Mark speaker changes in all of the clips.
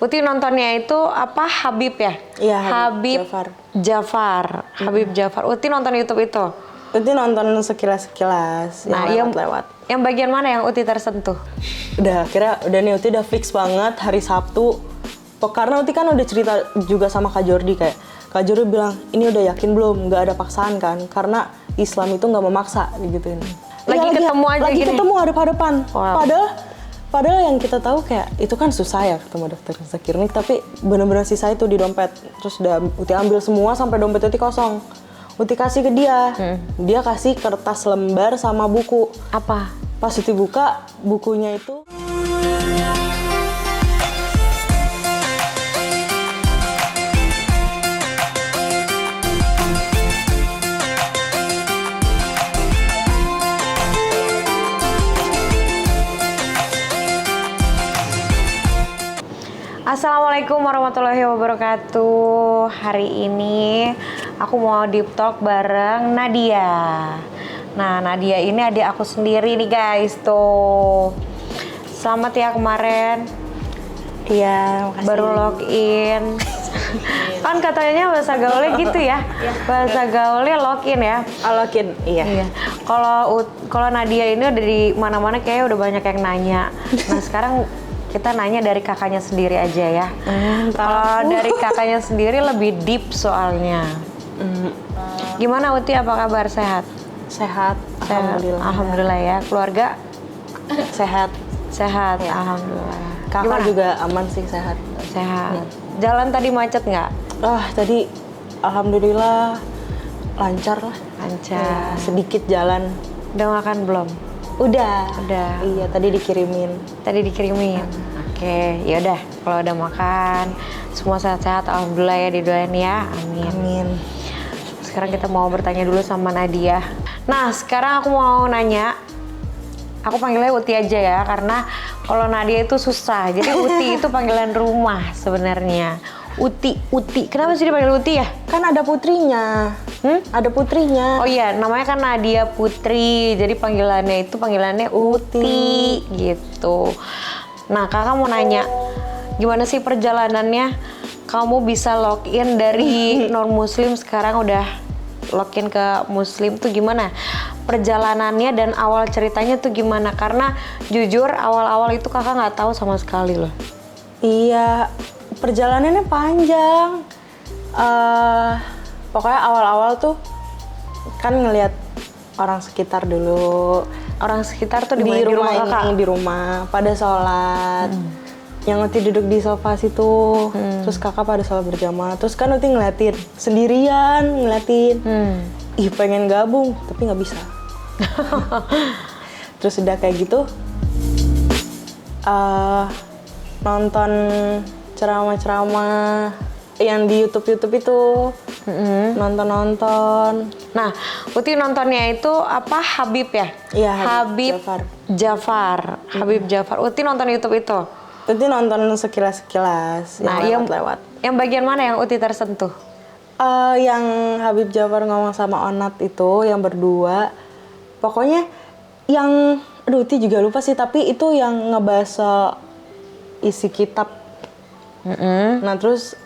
Speaker 1: Uti nontonnya itu apa Habib ya?
Speaker 2: Iya,
Speaker 1: Habib Jafar. Habib Jafar. Uti nonton YouTube itu?
Speaker 2: Uti nonton sekilas-sekilas yang lewat.
Speaker 1: Yang bagian mana yang Uti tersentuh?
Speaker 2: Udah nih Uti udah fix banget hari Sabtu. Karena Uti kan udah cerita juga sama Kak Jordi, kayak Kak Jordi bilang, ini udah yakin belum? Nggak ada paksaan kan? Karena Islam itu nggak memaksa gitu.
Speaker 1: Lagi ketemu aja
Speaker 2: lagi
Speaker 1: gini?
Speaker 2: Ketemu hadap-hadapan.
Speaker 1: Wow.
Speaker 2: Padahal yang kita tahu kayak itu kan susah ya ketemu dokter Zakirnik, tapi bener-bener sisa itu di dompet. Terus udah Uti ambil semua sampai dompet Uti kosong. Uti kasih ke dia. Dia kasih kertas lembar sama buku.
Speaker 1: Apa?
Speaker 2: Pas Uti buka bukunya itu.
Speaker 1: Assalamualaikum warahmatullahi wabarakatuh. Hari ini aku mau deep talk bareng Nadia. Nah, Nadia ini adik aku sendiri nih guys, tuh. Selamat ya kemarin.
Speaker 2: Iya, makasih.
Speaker 1: Baru login. Kan katanya bahasa gaulnya gitu ya. Bahasa gaulnya login ya.
Speaker 2: Login, iya.
Speaker 1: Kalau Nadia ini udah di mana-mana kayaknya udah banyak yang nanya. Nah, sekarang kita nanya dari kakaknya sendiri aja ya. Kalau dari kakaknya sendiri lebih deep soalnya. Gimana Uti, apa kabar? Sehat?
Speaker 2: Sehat.
Speaker 1: Alhamdulillah ya. Keluarga?
Speaker 2: Sehat.
Speaker 1: Sehat,
Speaker 2: ya.
Speaker 1: Alhamdulillah.
Speaker 2: Kakak
Speaker 1: Gimana?
Speaker 2: juga aman sih, sehat.
Speaker 1: Sehat. Jalan tadi macet nggak?
Speaker 2: Tadi alhamdulillah lancar lah.
Speaker 1: Lancar.
Speaker 2: Sedikit jalan.
Speaker 1: Udah makan belum?
Speaker 2: Udah. Iya, tadi dikirimin.
Speaker 1: Oke, yaudah. Kalau udah makan, semua sehat-sehat. Alhamdulillah ya, didoain ya. Amin. Sekarang kita mau bertanya dulu sama Nadia. Nah, sekarang aku mau nanya. Aku panggilnya Uti aja ya, karena kalau Nadia itu susah. Jadi Uti itu panggilan rumah sebenarnya. Uti. Kenapa sih dipanggil Uti ya?
Speaker 2: Kan ada putrinya. Ada putrinya.
Speaker 1: Oh iya, namanya kan Nadia Putri. Jadi panggilannya Uti gitu. Nah, kakak mau nanya, gimana sih perjalanannya? Kamu bisa login dari non-muslim sekarang udah login ke muslim tuh gimana? Perjalanannya dan awal ceritanya tuh gimana? Karena jujur awal-awal itu kakak nggak tahu sama sekali loh.
Speaker 2: Iya, perjalanannya panjang. Pokoknya awal-awal tuh kan ngelihat orang sekitar dulu.
Speaker 1: Orang sekitar tuh di
Speaker 2: rumah
Speaker 1: kakak?
Speaker 2: Di rumah pada sholat. Yang Uti duduk di sofa situ. Terus kakak pada sholat berjamaah. Terus kan Uti ngeliatin sendirian, Ih, pengen gabung tapi nggak bisa. Terus udah kayak gitu nonton ceramah-ceramah yang di YouTube itu. Nonton.
Speaker 1: Nah, Uti nontonnya itu apa Habib ya?
Speaker 2: Iya,
Speaker 1: Habib Jafar. Habib Jafar. Uti nonton YouTube itu?
Speaker 2: Uti nonton sekilas-sekilas yang lewat.
Speaker 1: Yang bagian mana yang Uti tersentuh?
Speaker 2: Yang Habib Jafar ngomong sama Onat itu, yang berdua. Pokoknya yang, Uti juga lupa sih, tapi itu yang ngebahas isi kitab. Nah terus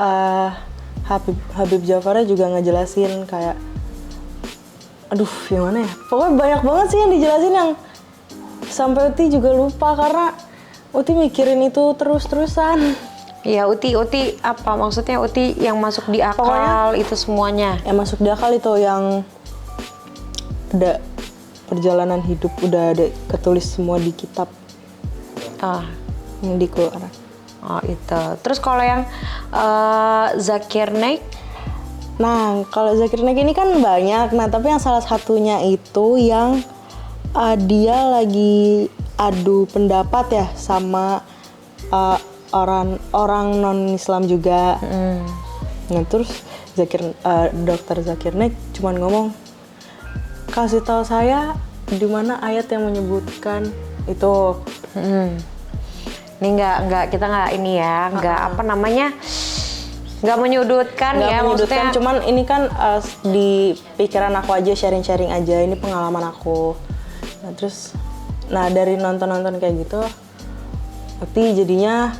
Speaker 2: Habib Jafarnya juga ngejelasin kayak, gimana ya? Pokoknya banyak banget sih yang dijelasin yang sampai Uti juga lupa karena Uti mikirin itu terus-terusan.
Speaker 1: Iya, Uti apa maksudnya? Uti yang masuk di akal. Pokoknya, itu semuanya.
Speaker 2: Yang masuk di akal itu yang ada perjalanan hidup, udah ada ketulis semua di kitab. Yang di Quran.
Speaker 1: Oh itu. Terus kalau yang Zakirnik?
Speaker 2: Nah, kalau Zakirnik ini kan banyak. Nah, tapi yang salah satunya itu yang dia lagi adu pendapat ya sama orang non-Islam juga. Nah, terus Dokter Zakirnik cuman ngomong, kasih tahu saya di mana ayat yang menyebutkan itu.
Speaker 1: Ini kita nggak ini ya, nggak nggak menyudutkan ya, maksudnya.
Speaker 2: Cuman ini kan di pikiran aku aja, sharing aja, ini pengalaman aku. Nah terus, dari nonton kayak gitu, tapi jadinya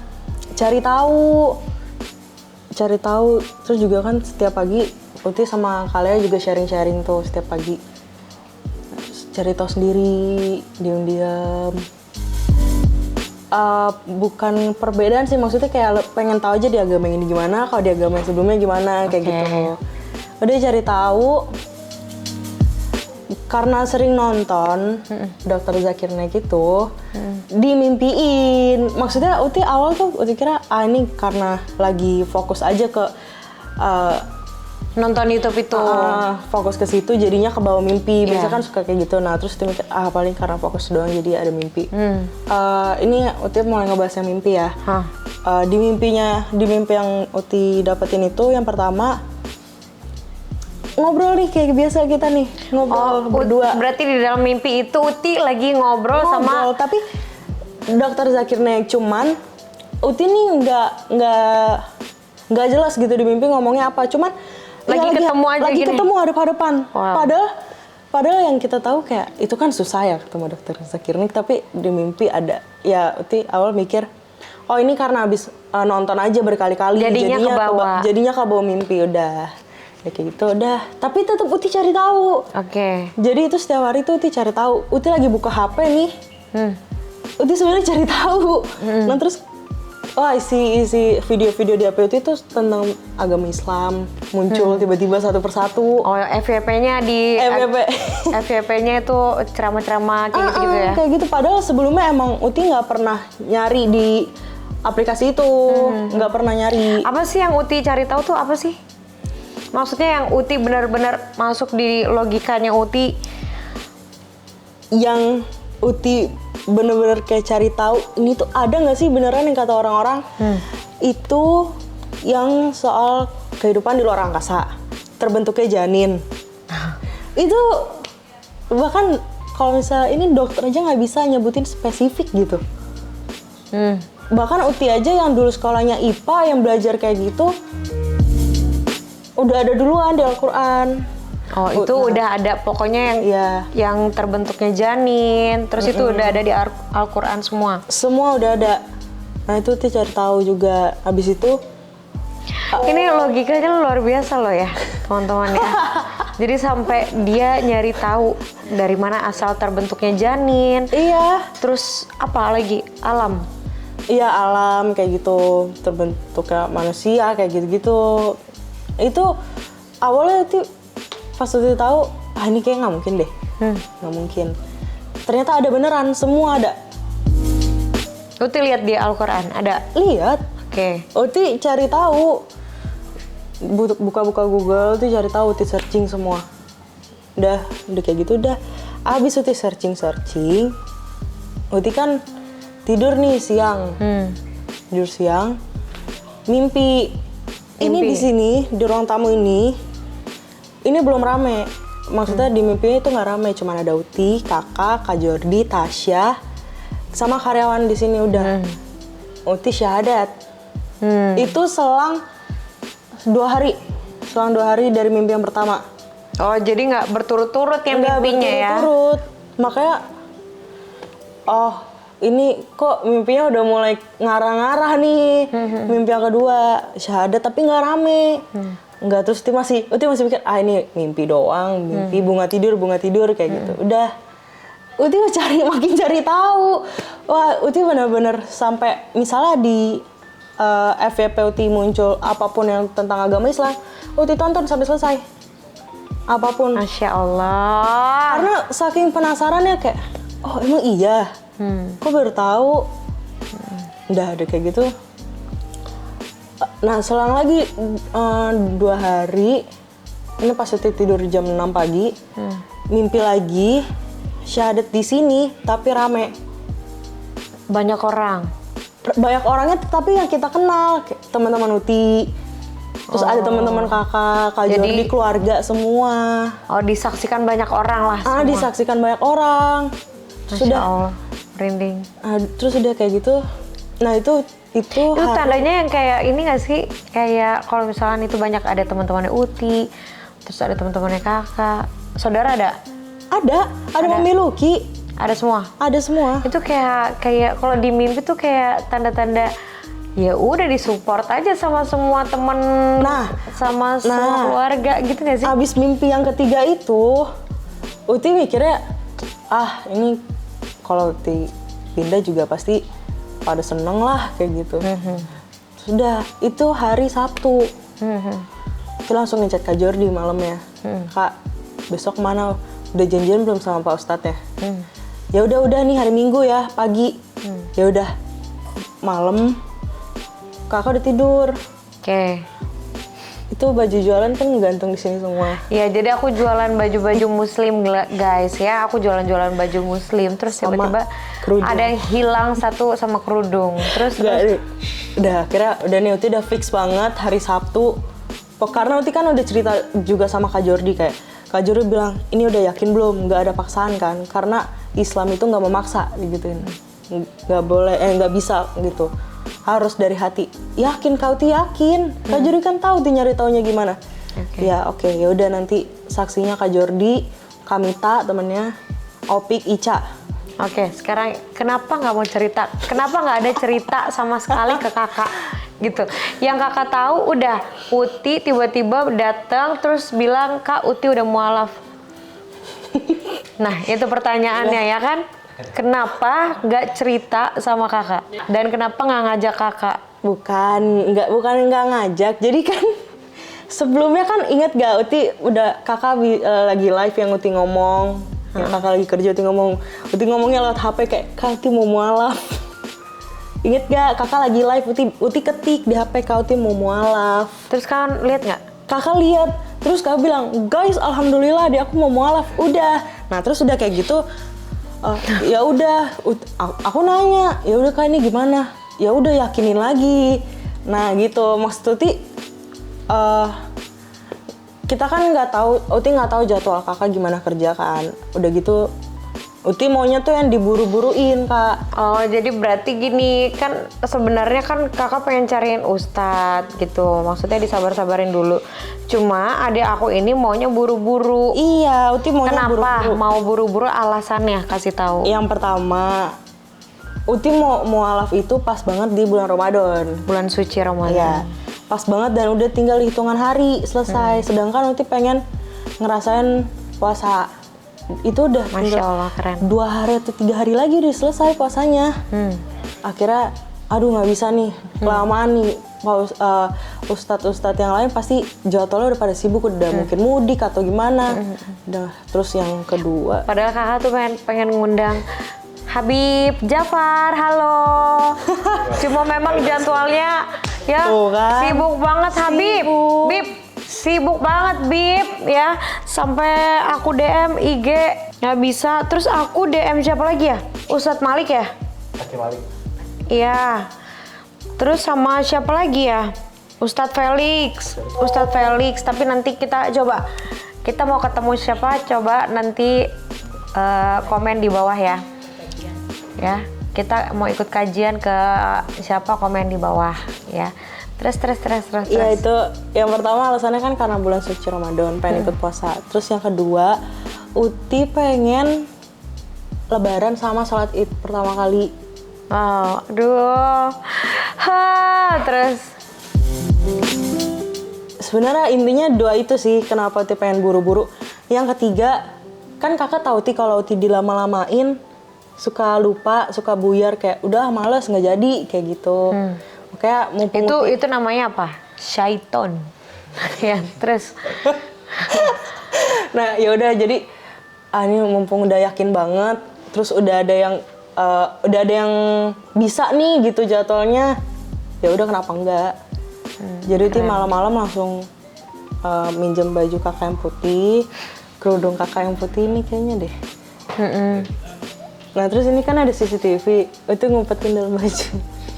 Speaker 2: cari tahu terus juga kan setiap pagi Uti sama kalian juga sharing tuh setiap pagi, cari tahu sendiri diam-diam. Bukan perbedaan sih, maksudnya kayak pengen tahu aja di agama ini gimana, kalau di agama yang sebelumnya gimana, kayak gitu. Udah cari tahu. Karena sering nonton Dr. Zakir Naik itu, dimimpiin. Maksudnya Uti awal tuh Uti kira ini karena lagi fokus aja ke
Speaker 1: nonton YouTube itu.
Speaker 2: Fokus ke situ jadinya ke bawah mimpi. Biasa kan suka kayak gitu. Nah terus Uti mikir paling karena fokus doang jadi ada mimpi. Ini Uti mulai ngebahas yang mimpi ya. Di mimpi yang Uti dapetin itu yang pertama ngobrol nih kayak biasa kita nih ngobrol berdua.
Speaker 1: Berarti di dalam mimpi itu Uti lagi ngobrol sama.
Speaker 2: Tapi Dr. Zakir Naik, cuman Uti nih nggak jelas gitu di mimpi ngomongnya apa. Cuman
Speaker 1: lagi ketemu aja
Speaker 2: lagi
Speaker 1: gini.
Speaker 2: Ketemu hadap-hadapan.
Speaker 1: Wow.
Speaker 2: Padahal yang kita tahu kayak itu kan susah ya ketemu Dr. Zakir Naik, tapi di mimpi ada. Ya Uti awal mikir ini karena habis nonton aja berkali-kali jadinya ke bawah mimpi udah. Ya kayak gitu udah, tapi tetap Uti cari tahu.
Speaker 1: Oke.
Speaker 2: Jadi itu setiap hari tuh Uti cari tahu. Uti lagi buka HP nih. Uti sebenarnya cari tahu. Nah terus isi video-video di HP Uti itu tentang agama Islam muncul tiba-tiba satu persatu.
Speaker 1: FYP-nya FYP-nya itu ceramah-ceramah kayak gitu ya.
Speaker 2: Kayak gitu, padahal sebelumnya emang Uti nggak pernah nyari di aplikasi itu, nggak pernah nyari.
Speaker 1: Apa sih yang Uti cari tahu tuh apa sih? Maksudnya yang Uti benar-benar masuk di logikanya Uti.
Speaker 2: Yang Uti benar-benar kayak cari tahu ini tuh ada nggak sih beneran yang kata orang-orang itu yang soal kehidupan di luar angkasa, terbentuknya janin. Itu bahkan kalau misalnya ini dokter aja nggak bisa nyebutin spesifik gitu. Bahkan Uti aja yang dulu sekolahnya IPA yang belajar kayak gitu udah ada duluan di Al-Quran.
Speaker 1: Itu udah ada pokoknya yang terbentuknya janin, terus itu udah ada di Al-Quran semua.
Speaker 2: Semua udah ada. Nah itu Uti cari tahu juga. Habis itu
Speaker 1: ini logikanya luar biasa loh ya teman-teman ya. Jadi sampai dia nyari tahu dari mana asal terbentuknya janin.
Speaker 2: Iya.
Speaker 1: Terus apa lagi? Alam.
Speaker 2: Iya alam kayak gitu, terbentuknya manusia kayak gitu-gitu. Itu awalnya tuh pas Uti tahu ini kayak nggak mungkin deh, nggak mungkin. Ternyata ada beneran, semua ada.
Speaker 1: Uti lihat di Al-Quran ada.
Speaker 2: Lihat.
Speaker 1: Oke.
Speaker 2: Uti cari tahu, buka-buka Google tuh cari tahu, Uti searching semua. Udah kayak gitu udah. Abis Uti searching, Uti kan tidur nih siang, tidur siang, mimpi. Ini di sini di ruang tamu ini belum rame. Maksudnya di mimpinya itu nggak rame, cuma ada Uti, Kakak, Kak Jordi, Tasya, sama karyawan di sini udah. Uti syahadat. Itu selang 2 hari dari mimpi yang pertama.
Speaker 1: Jadi nggak berturut-turut yang mimpinya ya?
Speaker 2: Berturut-turut. Makanya, ini kok mimpinya udah mulai ngarah-ngarah nih. Mimpi yang kedua, syahadat tapi nggak rame. Nggak, terus Uti masih mikir, ini mimpi doang, mimpi bunga tidur kayak gitu. Udah, Uti makin cari tahu. Wah, Uti benar-benar sampai misalnya di FYP Uti muncul apapun yang tentang agama Islam, Uti tonton sampai selesai. Apapun.
Speaker 1: Masya Allah.
Speaker 2: Karena saking penasarannya kayak, emang iya? Kok baru tahu? Udah ada kayak gitu. Nah, selang lagi 2 hari, ini pas Uti tidur jam 6 pagi, mimpi lagi, syahadat di sini, tapi rame.
Speaker 1: Banyak orangnya,
Speaker 2: tapi yang kita kenal, kayak teman-teman Uti, terus ada teman-teman Kak Jordi, keluarga semua.
Speaker 1: Disaksikan banyak orang lah semua.
Speaker 2: Disaksikan banyak orang.
Speaker 1: Masya Allah, merinding.
Speaker 2: Terus udah kayak gitu. Nah itu
Speaker 1: tandanya yang kayak ini nggak sih, kayak kalau misalnya itu banyak ada teman-temannya Uti, terus ada teman-temannya Kakak, saudara ada Mami Luki,
Speaker 2: ada semua.
Speaker 1: Itu kayak kalau di mimpi tuh kayak tanda-tanda ya udah disupport aja sama semua temen, sama semua keluarga gitu gak sih?
Speaker 2: Abis mimpi yang ketiga itu, Uti mikirnya, ini kalau Uti pindah juga pasti pada seneng lah kayak gitu. Sudah, itu hari Sabtu. Itu langsung ngechat Kak Jordi malamnya. Kak, besok mana? Udah janjian belum sama Pak Ustadz ya? Ya udah nih hari Minggu ya pagi. Ya udah malam kakak udah tidur.
Speaker 1: Oke.
Speaker 2: Itu baju jualan kan gantung di sini semua.
Speaker 1: Ya, jadi aku jualan baju-baju muslim guys ya. Aku jualan-jualan baju muslim. Terus tiba-tiba ada yang hilang satu sama kerudung. Terus
Speaker 2: udah akhirnya udah nih Uti udah fix banget hari Sabtu. Karena Uti kan udah cerita juga sama Kak Jordi kayak Kak Jordi bilang ini udah yakin belum? Nggak ada paksaan kan? Karena Islam itu nggak memaksa digituin. Nggak boleh, nggak bisa gitu. Harus dari hati. Yakin Kak Uti yakin. Kak Jordi kan tahu Uti nyari taunya gimana. Ya oke, ya udah nanti saksinya Kak Jordi, Kamita temennya, Opik, Ica.
Speaker 1: Oke, sekarang kenapa nggak mau cerita? Kenapa nggak ada cerita sama sekali ke kakak gitu? Yang kakak tahu udah Uti tiba-tiba datang terus bilang Kak Uti udah mualaf. Nah itu pertanyaannya ya kan? Kenapa nggak cerita sama kakak? Dan kenapa nggak ngajak kakak?
Speaker 2: Bukan nggak ngajak. Jadi kan sebelumnya kan inget gak Uti udah kakak lagi live yang Uti ngomong, yang kakak lagi kerja Uti ngomongnya lewat HP kayak Kak Uti mau mualaf. Inget gak kakak lagi live Uti ketik di HP Kak Uti mau mualaf.
Speaker 1: Terus kan lihat nggak?
Speaker 2: Kakak lihat. Terus kakak bilang guys alhamdulillah dia aku mau mualaf. Udah. Nah terus udah kayak gitu. Ya udah, aku nanya, ya udah Kak ini gimana? Ya udah yakinin lagi. Nah gitu, maksud Uti, kita kan nggak tahu, Uti nggak tahu jadwal kakak gimana kerja kan. Udah gitu, Uti maunya tuh yang diburu-buruin Kak.
Speaker 1: Oh jadi berarti gini kan sebenarnya kan kakak pengen cariin ustadz gitu, maksudnya disabar-sabarin dulu. Cuma adik aku ini maunya buru-buru.
Speaker 2: Iya, Uti maunya
Speaker 1: Kenapa
Speaker 2: buru-buru.
Speaker 1: mau buru-buru alasannya kasih tahu.
Speaker 2: Yang pertama, Uti mau mualaf itu pas banget di bulan Ramadan.
Speaker 1: Bulan suci Ramadan.
Speaker 2: Iya, pas banget dan udah tinggal hitungan hari selesai. Sedangkan Uti pengen ngerasain puasa. Itu udah
Speaker 1: Masya Allah keren.
Speaker 2: 2 hari atau 3 hari lagi udah selesai puasanya. Akhirnya, aduh nggak bisa nih, kelamaan nih. Ustadz-ustadz yang lain pasti jadwalnya udah pada sibuk, udah mungkin mudik atau gimana. Terus yang kedua,
Speaker 1: Padahal kakak tuh pengen ngundang Habib Jafar, halo. Cuma memang jadwalnya ya
Speaker 2: kan?
Speaker 1: sibuk banget Habib. Bib, sibuk banget Bib ya. Sampai aku DM IG nggak bisa. Terus aku DM siapa lagi ya? Ustadz Malik ya?
Speaker 3: Malik.
Speaker 1: Iya. Terus sama siapa lagi ya? Ustadz Felix. Ustadz Felix. Tapi nanti kita mau ketemu siapa? Coba nanti komen di bawah ya. Ya, kita mau ikut kajian ke siapa, komen di bawah ya. Terus.
Speaker 2: ya itu yang pertama alasannya kan karena bulan suci Ramadan, pengen ikut puasa. Terus yang kedua, Uti pengen lebaran sama sholat id pertama kali.
Speaker 1: Oh, aduh. Terus.
Speaker 2: Sebenarnya intinya 2 itu sih kenapa Uti pengen buru-buru. Yang ketiga, kan kakak tahu Uti kalau Uti dilama-lamain suka lupa, suka buyar kayak udah males nggak jadi kayak gitu. Kayak
Speaker 1: Itu namanya apa? Syaiton. Ya, terus.
Speaker 2: Nah, ya udah jadi ini mumpung udah yakin banget, terus udah ada yang bisa nih gitu jadwalnya. Ya udah kenapa enggak? Jadi Uti malam-malam langsung minjem baju kakak yang putih, kerudung kakak yang putih ini kayaknya deh. Nah terus ini kan ada CCTV, itu ngumpetin dalam baju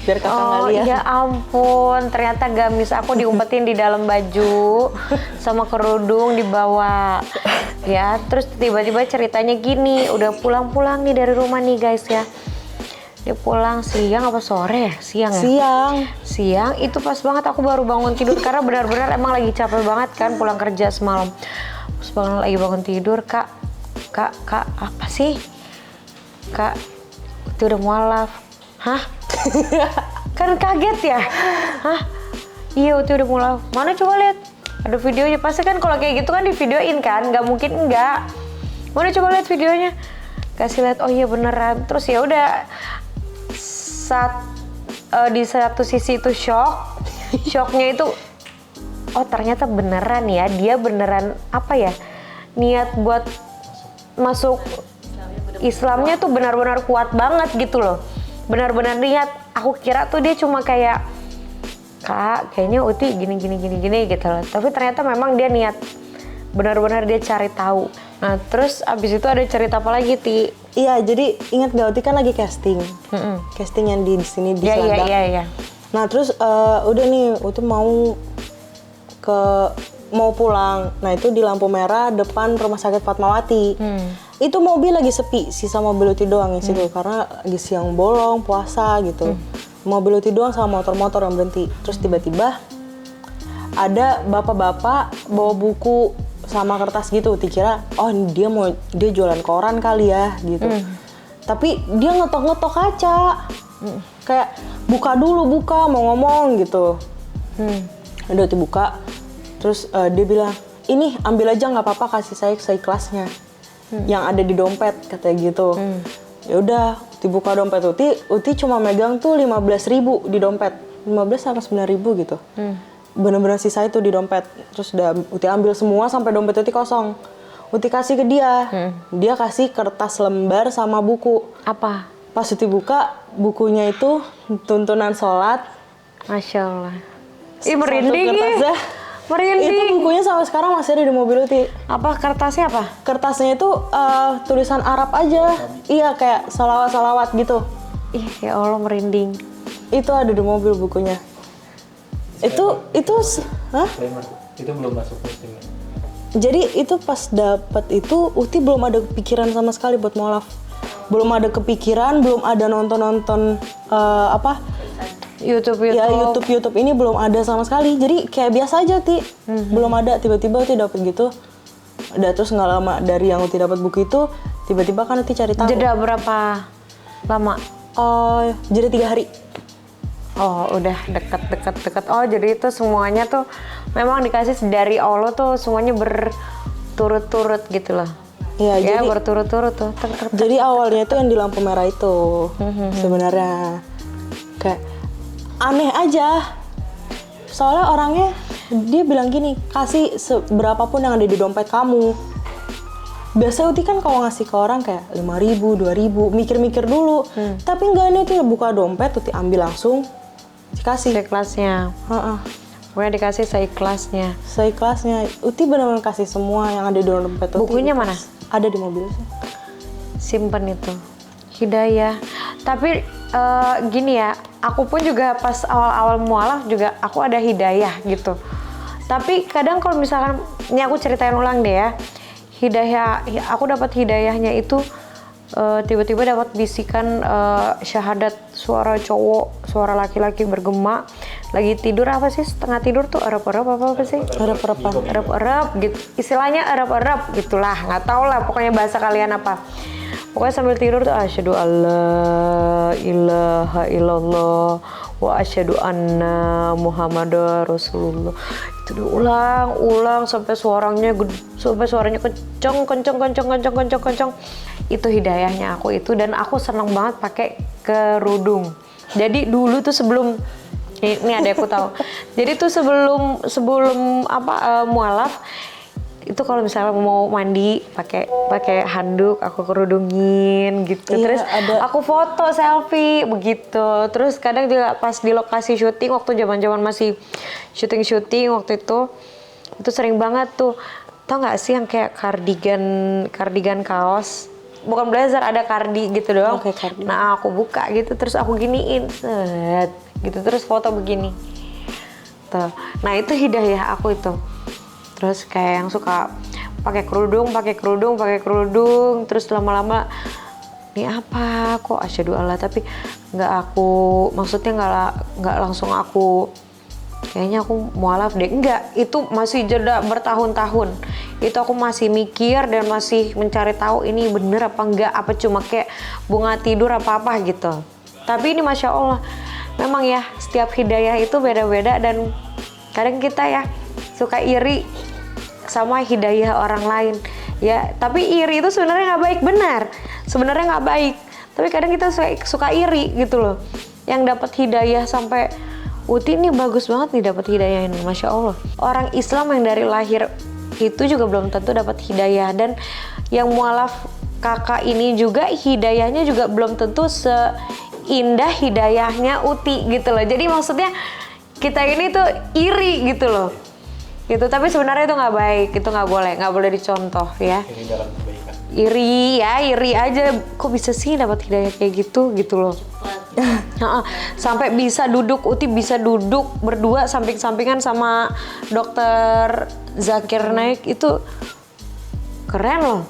Speaker 2: biar kakak nggak lihat.
Speaker 1: Ya ampun, ternyata gamis aku diumpetin di dalam baju sama kerudung dibawa. Ya, terus tiba-tiba ceritanya gini, udah pulang-pulang nih dari rumah nih guys ya. Dia pulang siang apa sore ya? Siang ya? Siang, itu pas banget aku baru bangun tidur karena benar-benar emang lagi capek banget kan pulang kerja semalam. Terus lagi bangun tidur, Kak, apa sih? Kak, itu udah mualaf. Hah? Kan kaget ya. Hah? Iya Uti udah mulai. Mana coba lihat. Ada videonya. Pasti kan kalau kayak gitu kan di videoin kan. Nggak mungkin enggak. Mana coba lihat videonya. Kasih lihat, oh iya beneran. Terus ya udah di satu sisi itu shocknya itu oh ternyata beneran ya, dia beneran apa ya, niat buat masuk Islamnya tuh benar-benar kuat banget gitu loh, benar-benar niat. Aku kira tuh dia cuma kayak Kak kayaknya Uti gini gitu loh, tapi ternyata memang dia niat, benar-benar dia cari tahu. Nah terus abis itu ada cerita apa lagi Ti?
Speaker 2: Iya, jadi ingat gak Uti kan lagi casting. Casting yang di sini di Selangor.
Speaker 1: Iya.
Speaker 2: Nah terus udah nih Uti mau pulang. Nah itu di lampu merah depan rumah sakit Fatmawati. Itu mobil lagi sepi, sisa mobil Uti doang di situ karena lagi siang bolong, puasa gitu. Mobil Uti doang sama motor-motor yang berhenti. Terus tiba-tiba ada bapak-bapak bawa buku sama kertas gitu. Uti kira, oh dia jualan koran kali ya gitu. Tapi dia ngetok-ngetok kaca. Kayak buka mau ngomong gitu. Udah Uti buka. Terus dia bilang, ini ambil aja nggak apa-apa, kasih saya seikhlasnya. Yang ada di dompet katanya gitu. Ya udah Uti buka dompet Uti cuma megang tuh 15.000 di dompet. 15 sampai 9.000 gitu. Bener-bener sisa itu di dompet. Terus udah Uti ambil semua sampai dompet Uti kosong. Uti kasih ke dia. Dia kasih kertas lembar sama buku.
Speaker 1: Apa?
Speaker 2: Pas Uti buka, bukunya itu tuntunan sholat.
Speaker 1: Masya Allah. Ih merinding ya. Merinding.
Speaker 2: Itu bukunya sampai sekarang masih ada di mobil Uti.
Speaker 1: Apa kertasnya apa?
Speaker 2: Kertasnya itu tulisan Arab aja. Iya kayak salawat-salawat gitu.
Speaker 1: Ih ya Allah merinding.
Speaker 2: Itu ada di mobil bukunya. Itu hah?
Speaker 3: Itu belum masuk postingnya.
Speaker 2: Jadi itu pas dapat itu Uti belum ada pikiran sama sekali buat mualaf. Belum ada kepikiran, belum ada nonton
Speaker 1: YouTube.
Speaker 2: Ya YouTube ini belum ada sama sekali. Jadi kayak biasa aja Uti. Belum ada, tiba-tiba Uti dapat gitu. Udah terus nggak lama dari yang Uti dapat buku itu, tiba-tiba kan Uti cari tahu.
Speaker 1: Jeda berapa lama?
Speaker 2: Jeda 3 hari.
Speaker 1: Oh udah deket. Oh jadi itu semuanya tuh memang dikasih dari Allah tuh semuanya berturut-turut gitu loh.
Speaker 2: Ya,
Speaker 1: Ya
Speaker 2: jadi
Speaker 1: berturut-turut tuh.
Speaker 2: Jadi awalnya itu yang di lampu merah itu sebenarnya kayak aneh aja. Soalnya orangnya dia bilang gini, kasih berapapun yang ada di dompet kamu. Biasa Uti kan kalau ngasih ke orang kayak 5.000, 2.000, mikir-mikir dulu. Tapi enggak, ini Uti buka dompet, Uti ambil langsung dikasih.
Speaker 1: Seikhlasnya. Pokoknya dikasih seikhlasnya.
Speaker 2: Seikhlasnya. Uti benar-benar kasih semua yang ada di dompet Uti.
Speaker 1: Bukunya mana?
Speaker 2: Ada di mobil sih.
Speaker 1: Simpen itu. Hidayah. Tapi gini ya, aku pun juga pas awal-awal mualaf juga aku ada hidayah gitu. Tapi kadang kalau misalkan, ini aku ceritain ulang deh ya. Hidayah, aku dapat hidayahnya itu tiba-tiba dapat bisikan syahadat, suara cowok, suara laki-laki bergema, lagi tidur apa sih, setengah tidur tuh erep-erep apa sih? Erep-erep gitu, istilahnya erep-erep gitulah, nggak tahu lah pokoknya bahasa kalian apa. Pokoknya sambil tidur tuh asyhadu alla ilaha illallah wa asyhadu anna muhammadar rasulullah. Itu diulang sampai suaranya kenceng. Itu hidayahnya aku itu, dan aku seneng banget pakai kerudung. Jadi dulu tuh sebelum ini ada aku tahu. Jadi tuh sebelum mualaf itu kalau misalnya mau mandi pakai handuk aku kerudungin gitu.
Speaker 2: Iya,
Speaker 1: Terus
Speaker 2: ada.
Speaker 1: aku foto selfie begitu. Terus kadang juga pas di lokasi syuting waktu zaman-zaman masih syuting waktu itu sering banget tuh. Tau nggak sih yang kayak kardigan kaos, bukan blazer, ada kardi gitu doang.
Speaker 2: Oke, kardi.
Speaker 1: Nah aku buka gitu terus aku giniin set gitu terus foto begini tuh. Nah itu hidayah aku itu. Terus kayak yang suka pakai kerudung terus lama-lama ini apa kok asyhadu Allah, tapi nggak langsung aku kayaknya aku mualaf deh, enggak, itu masih jeda bertahun-tahun. Itu aku masih mikir dan masih mencari tahu ini bener apa enggak, apa cuma kayak bunga tidur apa gitu. Tapi ini Masya Allah, memang ya setiap hidayah itu beda-beda dan kadang kita ya suka iri sama hidayah orang lain ya, tapi iri itu sebenarnya nggak baik, benar sebenarnya nggak baik, tapi kadang kita suka iri gitu loh, yang dapat hidayah sampai Uti ini bagus banget nih dapat hidayah ini, Masya Allah. Orang Islam yang dari lahir itu juga belum tentu dapat hidayah, dan yang mualaf kakak ini juga hidayahnya juga belum tentu seindah hidayahnya Uti gitu loh. Jadi maksudnya kita ini tuh iri gitu loh, gitu. Tapi sebenarnya itu nggak baik, itu nggak boleh dicontoh ya.
Speaker 3: Ini dalam kebaikan.
Speaker 1: Iri aja, kok bisa sih dapat hidayah kayak gitu loh. Sampai bisa duduk, Uti bisa duduk berdua samping-sampingan sama dokter Zakir Naik, itu keren loh.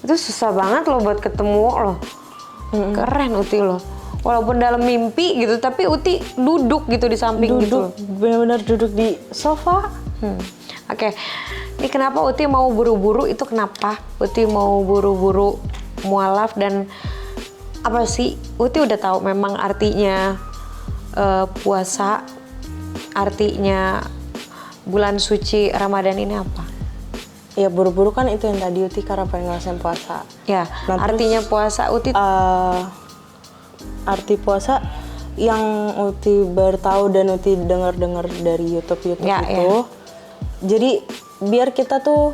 Speaker 1: Itu susah banget loh buat ketemu loh. Keren Uti loh. Walaupun dalam mimpi gitu, tapi Uti duduk gitu di samping gitu.
Speaker 2: Benar-benar duduk di sofa.
Speaker 1: Oke. Ini kenapa Uti mau buru-buru, itu kenapa Uti mau buru-buru mualaf, dan apa sih? Uti udah tahu memang artinya puasa, artinya bulan suci Ramadan ini apa?
Speaker 2: Ya buru-buru kan itu yang tadi Uti karena pengen ngerasain puasa.
Speaker 1: Ya,
Speaker 2: Nah,
Speaker 1: artinya
Speaker 2: terus,
Speaker 1: puasa Uti
Speaker 2: arti puasa yang Uti baru tahu dan Uti dengar-dengar dari YouTube
Speaker 1: Ya,
Speaker 2: itu.
Speaker 1: ya.
Speaker 2: Jadi biar kita tuh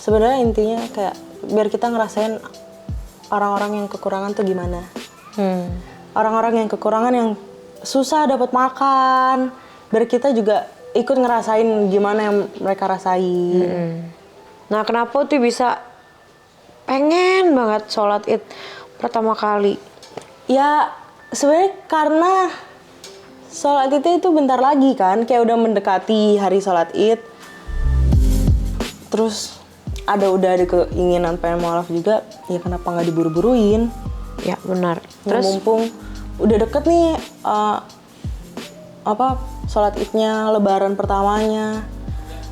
Speaker 2: sebenarnya intinya kayak biar kita ngerasain orang-orang yang kekurangan tuh gimana. Orang-orang yang kekurangan, yang susah dapat makan, biar kita juga ikut ngerasain gimana yang mereka rasain.
Speaker 1: Nah, kenapa Uti bisa pengen banget sholat Id pertama kali?
Speaker 2: Ya sebenarnya karena sholat itu bentar lagi kan, kayak udah mendekati hari sholat Id. Terus udah ada keinginan pengen mualaf juga, ya kenapa nggak diburu-buruin?
Speaker 1: Ya benar.
Speaker 2: Ya,
Speaker 1: Terus
Speaker 2: mumpung udah deket nih sholat Idnya, Lebaran pertamanya.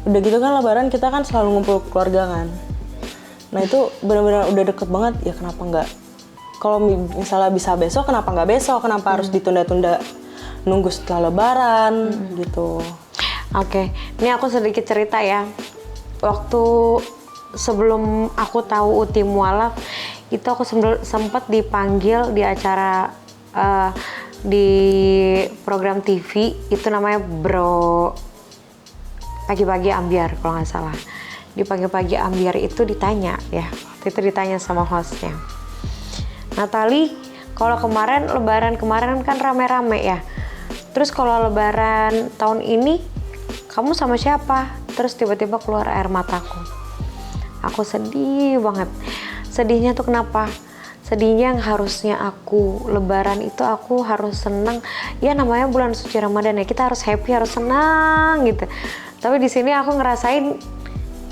Speaker 2: Udah gitu kan Lebaran kita kan selalu ngumpul keluarga kan. Nah itu benar-benar udah deket banget, ya kenapa nggak? Kalau misalnya bisa besok, kenapa nggak besok? Kenapa harus ditunda-tunda nunggu setelah Lebaran gitu?
Speaker 1: Oke, ini aku sedikit cerita ya. Waktu sebelum aku tahu Uti mualaf, itu aku sempat dipanggil di acara di program TV, itu namanya Bro Pagi-Pagi Ambiar kalau nggak salah. Di Pagi-Pagi Ambiar itu ditanya ya, itu ditanya sama hostnya, Natali, kalau kemarin Lebaran kemarin kan rame-rame ya, terus kalau Lebaran tahun ini kamu sama siapa? Terus tiba-tiba keluar air mataku. Aku sedih banget. Sedihnya tuh kenapa? Sedihnya yang harusnya aku Lebaran itu aku harus senang. Ya namanya bulan suci Ramadan ya, kita harus happy, harus senang gitu. Tapi di sini aku ngerasain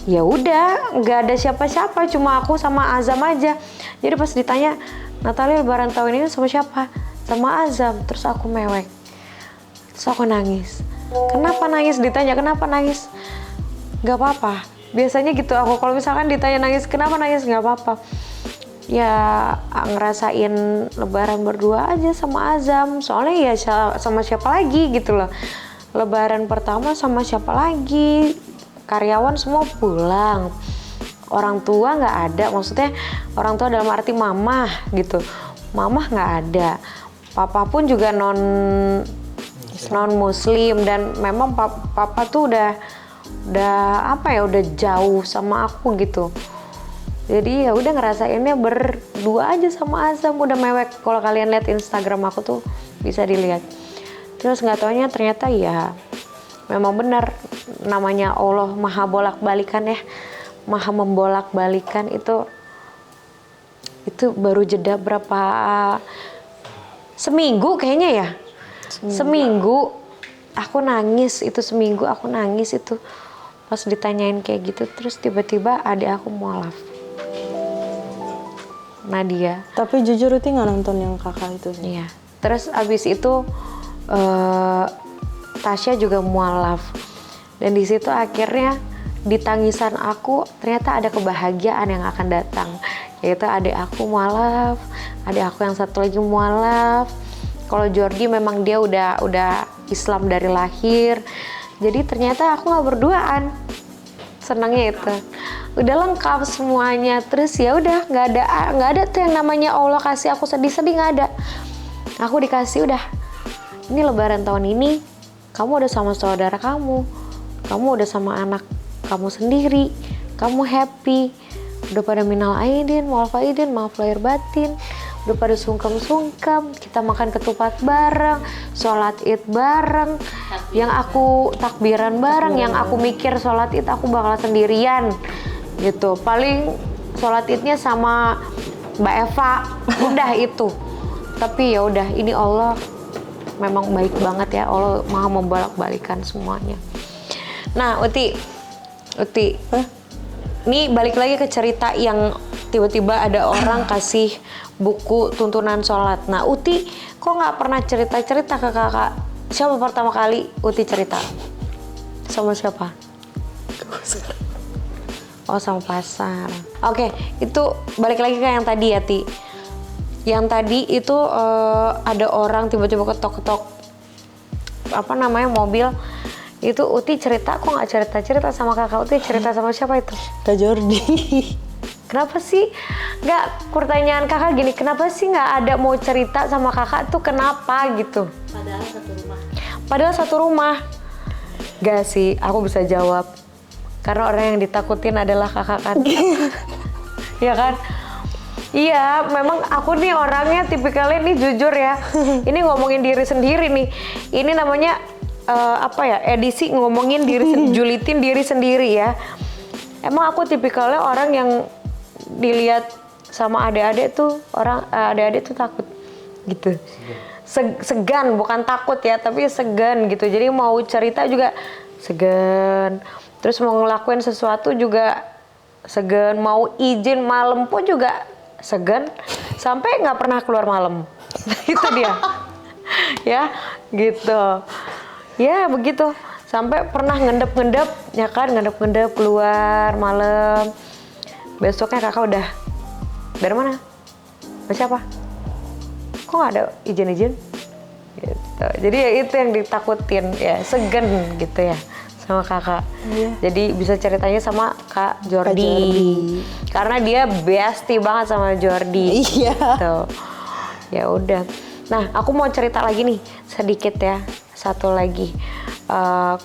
Speaker 1: ya udah nggak ada siapa-siapa, cuma aku sama Azam aja. Jadi pas ditanya, Natali Lebaran tahun ini sama siapa? Sama Azam. Terus aku mewek. Terus aku nangis. Kenapa nangis? Ditanya kenapa nangis? Gak apa-apa. Biasanya gitu aku kalau misalkan ditanya nangis, kenapa nangis? Gak apa-apa. Ya ngerasain Lebaran berdua aja sama Azam. Soalnya ya sama siapa lagi gitu loh. Lebaran pertama sama siapa lagi? Karyawan semua pulang. Orang tua nggak ada. Maksudnya orang tua dalam arti mamah gitu. Mamah nggak ada. Papa pun juga non muslim, dan memang papa tuh udah udah jauh sama aku gitu. Jadi ya udah ngerasainnya berdua aja sama Azam, udah mewek. Kalau kalian lihat Instagram aku tuh bisa dilihat. Terus nggak taunya ternyata ya memang benar, namanya Allah maha bolak-balikan ya, maha membolak-balikan. Itu baru jeda berapa seminggu kayaknya ya. Seminggu aku nangis itu, pas ditanyain kayak gitu. Terus tiba-tiba adik aku mualaf, Nadia.
Speaker 2: Tapi jujur Uti nggak nonton yang kakak itu sih.
Speaker 1: Iya. Terus abis itu Tasya juga mualaf, dan di situ akhirnya di tangisan aku ternyata ada kebahagiaan yang akan datang, yaitu adik aku mualaf, adik aku yang satu lagi mualaf. Kalau Jordi memang dia udah Islam dari lahir. Jadi ternyata aku nggak berduaan. Senangnya itu. Udah lengkap semuanya. Terus ya udah nggak ada tuh yang namanya Allah kasih aku sedih-sedih, nggak ada. Aku dikasih udah. Ini Lebaran tahun ini kamu udah sama saudara kamu udah sama anak kamu sendiri, kamu happy. Udah pada minal aidin, maaf lahir batin. Udah pada sungkem-sungkem, kita makan ketupat bareng, sholat id bareng, yang aku takbiran bareng, yang aku mikir sholat id aku bakal sendirian gitu, paling sholat idnya sama Mbak Eva, udah itu. Tapi ya udah, ini Allah memang baik banget ya, Allah maha membolak-balikan semuanya. Nah Uti, ini balik lagi ke cerita yang tiba-tiba ada orang kasih buku tuntunan sholat. Nah Uti kok nggak pernah cerita-cerita ke kakak? Siapa pertama kali Uti cerita? Sama siapa? Oh sama pasar. Oke, itu balik lagi ke yang tadi ya Ti. Yang tadi itu ada orang tiba-tiba ketok-ketok mobil. Itu Uti cerita, kok nggak cerita sama kakak? Uti cerita sama siapa itu?
Speaker 2: Kak Jordi.
Speaker 1: Kenapa sih? Nggak, pertanyaan kakak gini, kenapa sih nggak ada mau cerita sama kakak tuh kenapa gitu? Padahal satu rumah. Gak sih, aku bisa jawab. Karena orang yang ditakutin adalah kakak kan. Iya kan? Iya, memang aku nih orangnya tipikalnya nih jujur ya. Ini ngomongin diri sendiri nih. Ini namanya edisi ngomongin julitin diri sendiri ya. Emang aku tipikalnya orang yang dilihat sama adik-adik tuh adik-adik tuh takut gitu. Segan, bukan takut ya, tapi segan gitu. Jadi mau cerita juga segan. Terus mau ngelakuin sesuatu juga segan. Mau izin malam pun juga segan. Sampai nggak pernah keluar malam. Itu dia. Ya, gitu. Ya begitu. Sampai pernah ngendep-ngendep, ya kan, ngendep-ngendep keluar malam. Besoknya kakak udah, dari mana? Sama siapa? Kok nggak ada izin-izin? Gitu. Jadi ya itu yang ditakutin, ya segan gitu ya sama kakak. Iya. Jadi bisa ceritanya sama Kak Jordi. Karena dia bestie banget sama Jordi.
Speaker 2: Iya.
Speaker 1: Gitu. Ya udah. Nah, aku mau cerita lagi nih sedikit ya. Satu lagi.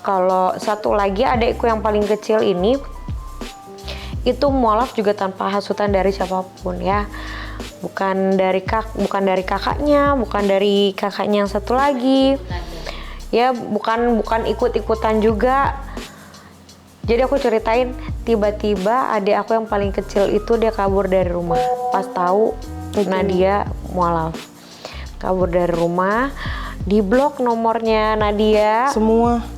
Speaker 1: Kalau satu lagi adekku yang paling kecil ini itu mualaf juga tanpa hasutan dari siapapun ya. Bukan dari kakaknya, bukan dari kakaknya yang satu lagi. Ya, bukan ikut-ikutan juga. Jadi aku ceritain, tiba-tiba adik aku yang paling kecil itu dia kabur dari rumah. Pas tahu Nadia mualaf. Kabur dari rumah, diblok nomornya Nadia.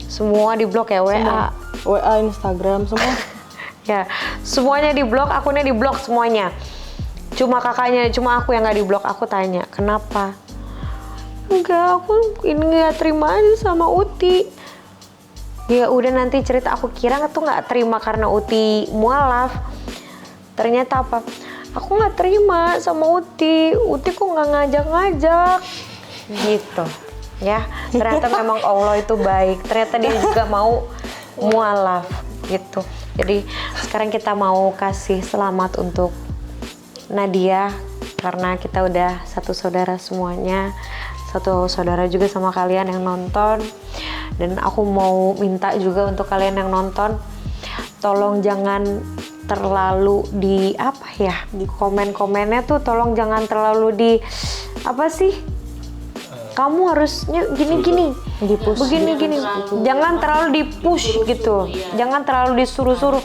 Speaker 1: Semua diblok ya, WA,
Speaker 2: Instagram semua.
Speaker 1: Ya, semuanya diblok, akunnya diblok semuanya. Cuma aku yang nggak diblok. Aku tanya, kenapa? Enggak, aku ini nggak terima aja sama Uti. Ya udah nanti cerita. Aku kira tuh nggak terima karena Uti mualaf. Ternyata apa? Aku nggak terima sama Uti. Uti kok nggak ngajak-ngajak? Gitu. Ya, ternyata memang Allah itu baik. Ternyata dia juga mau mualaf gitu. Jadi sekarang kita mau kasih selamat untuk Nadia karena kita udah satu saudara semuanya, satu saudara juga sama kalian yang nonton. Dan aku mau minta juga untuk kalian yang nonton, tolong jangan terlalu di komen-komennya tuh tolong jangan terlalu di kamu harusnya gini-gini, begini-gini. Jangan terlalu di-push gitu. Jangan terlalu disuruh-suruh.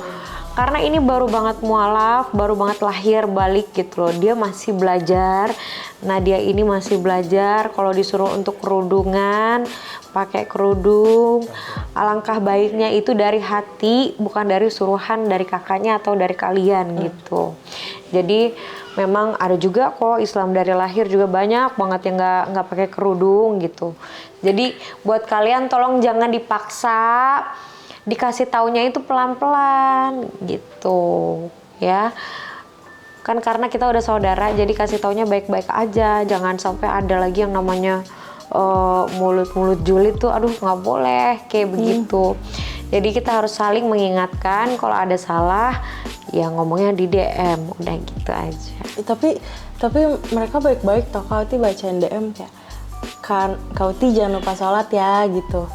Speaker 1: Karena ini baru banget mualaf, baru banget lahir balik gitu loh. Dia masih belajar. Nadia ini masih belajar. Kalau disuruh untuk kerudungan, pakai kerudung. Alangkah baiknya itu dari hati, bukan dari suruhan dari kakaknya atau dari kalian gitu. Jadi memang ada juga kok Islam dari lahir juga banyak banget yang nggak pakai kerudung gitu. Jadi buat kalian tolong jangan dipaksa, dikasih taunya itu pelan-pelan gitu ya. Kan karena kita udah saudara, jadi kasih taunya baik-baik aja. Jangan sampai ada lagi yang namanya mulut-mulut julid tuh aduh nggak boleh kayak begitu. Jadi kita harus saling mengingatkan kalau ada salah ya ngomongnya di DM, udah gitu aja.
Speaker 2: Tapi mereka baik-baik toh. Kak Uti bacain DM kayak kan Kak Uti jangan lupa sholat ya gitu.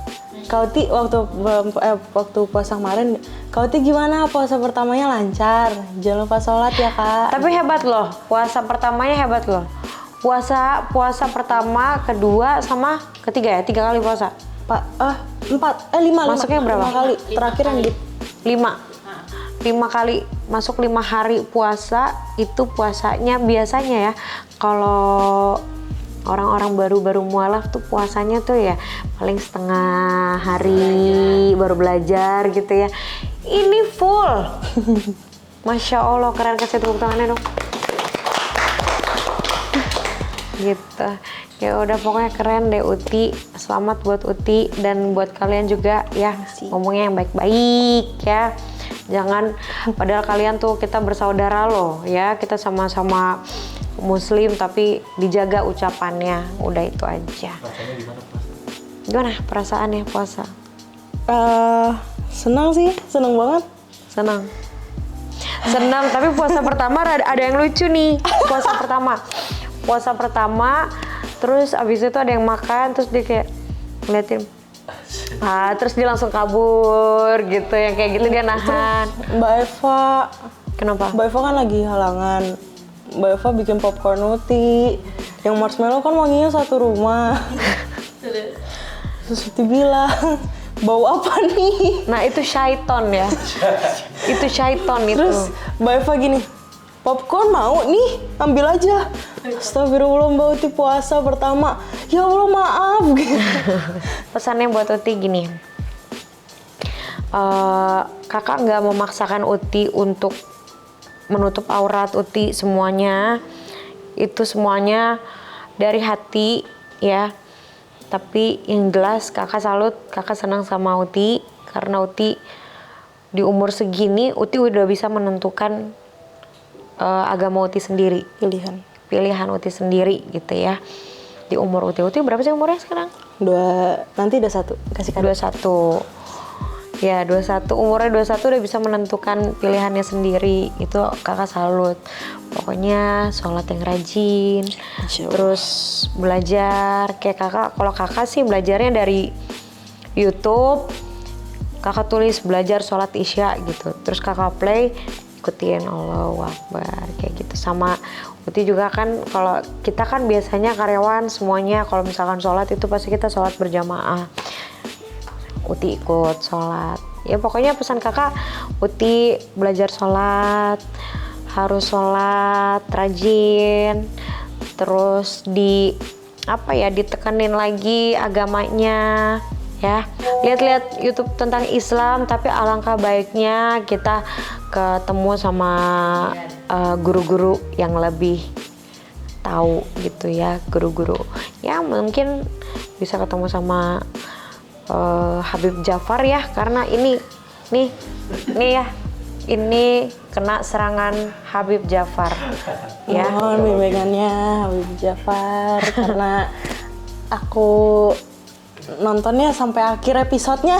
Speaker 2: Kak Uti waktu puasa kemarin, Kak Uti gimana puasa pertamanya lancar? Jangan lupa sholat ya Kak.
Speaker 1: Tapi hebat loh, puasa pertamanya hebat loh. Puasa pertama, kedua sama ketiga ya, 3 kali puasa.
Speaker 2: Lima.
Speaker 1: Masuknya berapa?
Speaker 2: 5 kali. Terakhir yang di
Speaker 1: 5 kali masuk 5 hari puasa. Itu puasanya biasanya ya kalau orang-orang baru mualaf tuh puasanya tuh ya paling setengah hari baru belajar gitu ya. Ini full. Masya Allah, keren, kasih tepuk tangannya dong. Gitu. Ya udah pokoknya keren deh Uti. Selamat buat Uti dan buat kalian juga ya. Ngomongnya yang baik-baik ya. Jangan, padahal kalian tuh kita bersaudara loh ya. Kita sama-sama Muslim tapi dijaga ucapannya. Udah itu aja.
Speaker 3: Rasanya gimana puasa?
Speaker 1: Gimana perasaannya puasa?
Speaker 2: Senang sih, senang banget.
Speaker 1: Senang, tapi puasa pertama ada yang lucu nih. Puasa pertama terus abis itu ada yang makan terus dia kayak ngeliatin terus dia langsung kabur gitu, yang kayak gitu dia nahan.
Speaker 2: Mbak Eva,
Speaker 1: Kenapa?
Speaker 2: Mbak Eva kan lagi halangan. Mbak Eva bikin popcorn Uti. Yang marshmallow kan wanginya satu rumah. Terus Uti bilang, bau apa nih?
Speaker 1: Nah itu syaiton ya. Itu syaiton itu.
Speaker 2: Terus Mbak Eva gini, popcorn mau nih, ambil aja. Astagfirullah Mbak Uti puasa pertama. Ya Allah maaf gitu.
Speaker 1: Pesannya buat Uti gini. Kakak nggak memaksakan Uti untuk menutup aurat Uti semuanya. Itu semuanya dari hati ya. Tapi yang jelas kakak salut, kakak senang sama Uti karena Uti di umur segini Uti udah bisa menentukan agama Uti sendiri, pilihan Uti sendiri gitu ya. Di umur Uti berapa sih umurnya sekarang?
Speaker 2: Nanti udah 1, kasih kado.
Speaker 1: 21. Ya 21, umurnya 21 udah bisa menentukan pilihannya sendiri. Itu kakak salut. Pokoknya sholat yang rajin, terus belajar kayak kakak. Kalau kakak sih belajarnya dari YouTube. Kakak tulis belajar sholat isya gitu, terus kakak play, ikutin Allahu Akbar kayak gitu. Sama Uti juga kan, kalau kita kan biasanya karyawan semuanya kalau misalkan sholat itu pasti kita sholat berjamaah. Uti ikut sholat. Ya pokoknya pesan kakak, Uti belajar sholat, harus sholat rajin, terus ditekenin lagi agamanya. Ya, lihat-lihat YouTube tentang Islam, tapi alangkah baiknya kita ketemu sama guru-guru yang lebih tahu gitu ya, guru-guru. Ya mungkin bisa ketemu sama Habib Jafar ya, karena ini ya, ini kena serangan Habib Jafar. Ya.
Speaker 2: Mohon bimbingannya Habib Jafar karena aku nontonnya sampai akhir episodenya.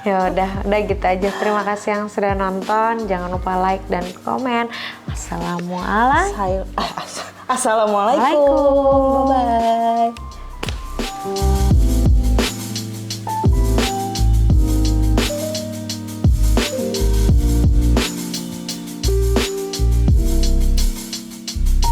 Speaker 1: Ya udah gitu aja. Terima kasih yang sudah nonton. Jangan lupa like dan komen. Assalamualaikum.
Speaker 2: Assalamualaikum. Bye bye.